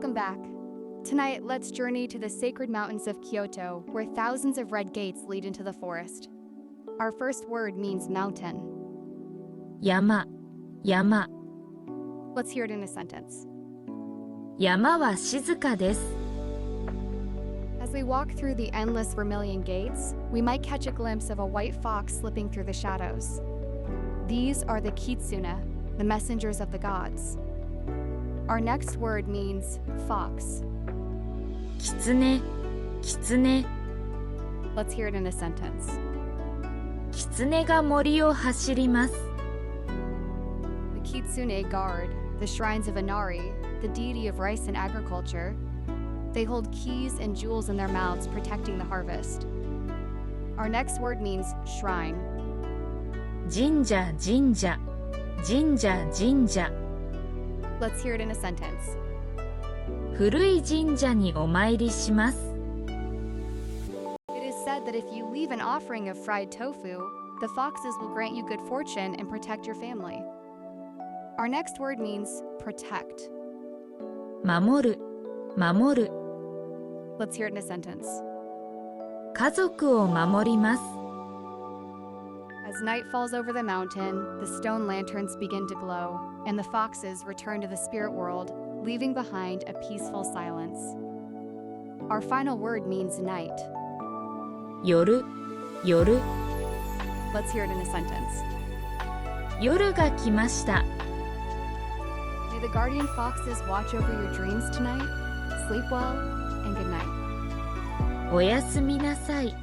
Welcome back. Tonight, let's journey to the sacred mountains of Kyoto, where thousands of red gates lead into the forest. Our first word means mountain. Yama, yama. Let's hear it in a sentence. 山は静かです。As we walk through the endless vermilion gates, we might catch a glimpse of a white fox slipping through the shadows. These are the Kitsune, the messengers of the gods. Our next word means fox. キツネ、キツネ。Let's hear it in a sentence. キツネが森を走ります。The Kitsune guard the shrines of Inari, the deity of rice and agriculture. They hold keys and jewels in their mouths, protecting the harvest. Our next word means shrine. 神社、神社。神社、神社。Let's hear it in a sentence. 古い神社にお参りします。It is said that if you leave an offering of fried tofu, the foxes will grant you good fortune and protect your family. Our next word means protect. 守る、守る。Let's hear it in a sentence. 家族を守ります。As night falls over the mountain, the stone lanterns begin to glow, and the foxes return to the spirit world, leaving behind a peaceful silence. Our final word means night. 夜、夜。Let's hear it in a sentence. 夜が来ました。May the guardian foxes watch over your dreams tonight. Sleep well, and good night. おやすみなさい。